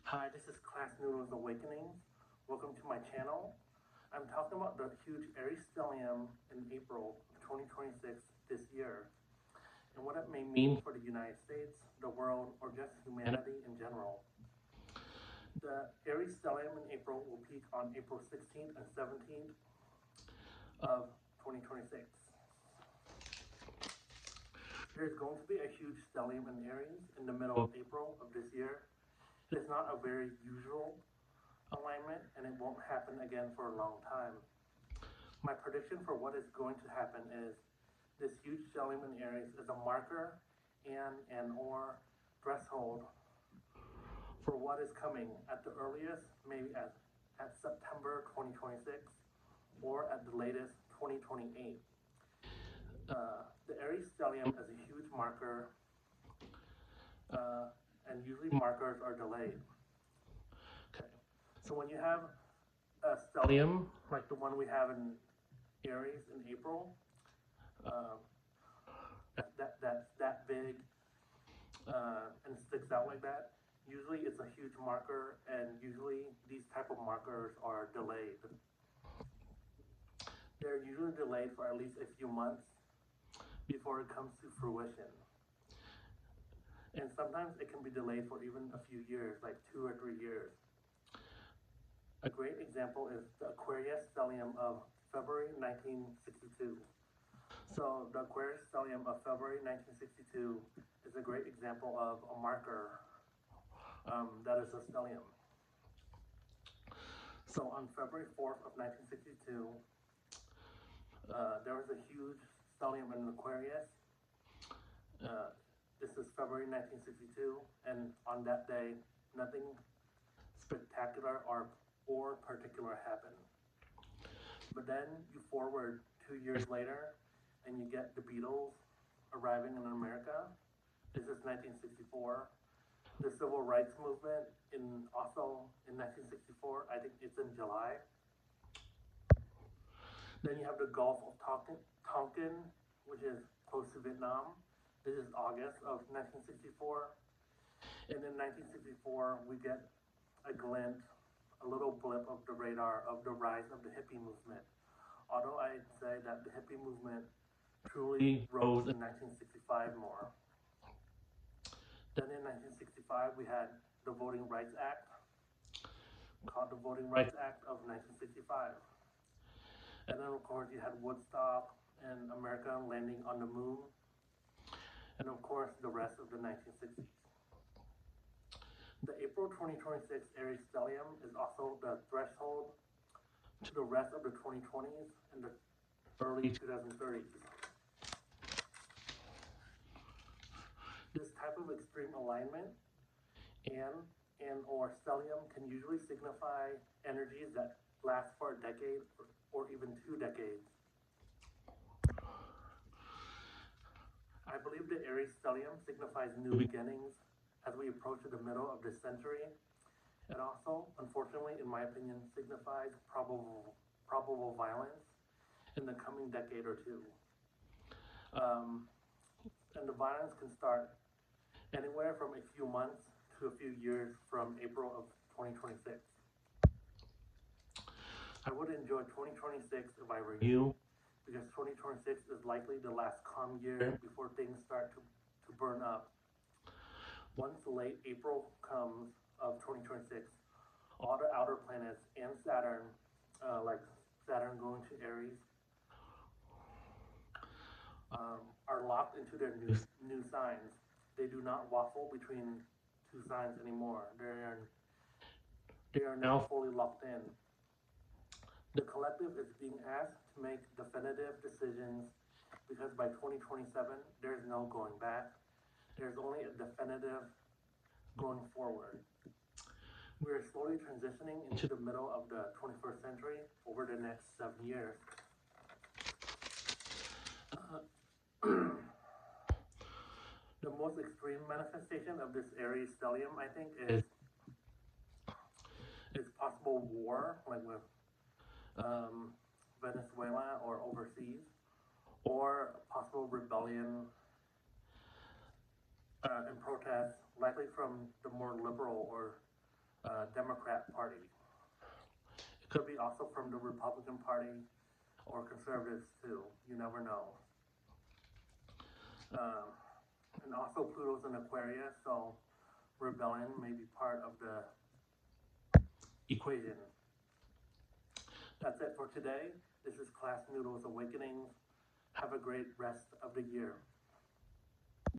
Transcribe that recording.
Hi, this is Class Noodles Awakenings. Welcome to my channel. I'm talking about the huge Aries stellium in April of 2026 this year, and what it may mean for the United States, the world, or just humanity in general. The Aries stellium in April will peak on April 16th and 17th of 2026. There's going to be a huge stellium in Aries in the middle of April of this year. It is not a very usual alignment, and it won't happen again for a long time. My prediction for what is going to happen is this huge stellium in Aries is a marker and/or threshold for what is coming at the earliest, maybe at September 2026, or at the latest 2028. The Aries stellium is a huge marker, and usually markers are delayed. Okay, so when you have a stellium like the one we have in Aries in April, that's that big and sticks out like that, usually it's a huge marker, and usually these type of markers are delayed. They're usually delayed for at least a few months before it comes to fruition. And sometimes it can be delayed for even a few years, like 2 or 3 years. A great example is the Aquarius stellium of February 1962. So the Aquarius stellium of February 1962 is a great example of a marker that is a stellium. So on February 4th of 1962, there was a huge stellium in Aquarius. This is February 1962, and on that day, nothing spectacular or particular happened. But then you forward 2 years later, and you get the Beatles arriving in America. This is 1964. The Civil Rights Movement also in 1964. I think it's in July. Then you have the Gulf of Tonkin, which is close to Vietnam. This is August of 1964. And in 1964, we get a glint, a little blip of the radar of the rise of the hippie movement. Although I'd say that the hippie movement truly rose in 1965 more. Then in 1965, we had the Voting Rights Act, called the Voting Rights Act of 1965. And then, of course, you had Woodstock and America landing on the moon. And, of course, the rest of the 1960s. The April 2026 Aries stellium is also the threshold to the rest of the 2020s and the early 2030s. This type of extreme alignment and/or stellium can usually signify energies that last for a decade or even 2 decades. I believe the Aries stellium signifies new beginnings as we approach the middle of this century. It also, unfortunately, in my opinion, signifies probable violence in the coming decade or two. And the violence can start anywhere from a few months to a few years from April of 2026. I would enjoy 2026 if I were you, because 2026 is likely the last calm year before things start to burn up. Once late April comes of 2026, all the outer planets and Saturn, like Saturn going to Aries, are locked into their new signs. They do not waffle between 2 signs anymore. They are now fully locked in. The collective is being asked to make definitive decisions because by 2027, there's no going back. There's only a definitive going forward. We are slowly transitioning into the middle of the 21st century over the next 7 years. The most extreme manifestation of this Aries stellium, I think, is possible war, like with Venezuela or overseas, or possible rebellion and protests, likely from the more liberal or Democrat Party. It could be also from the Republican Party or conservatives too. You never know. And also Pluto's in Aquarius, so rebellion may be part of the equation. That's it for today. This is Class Noodles Awakening. Have a great rest of the year.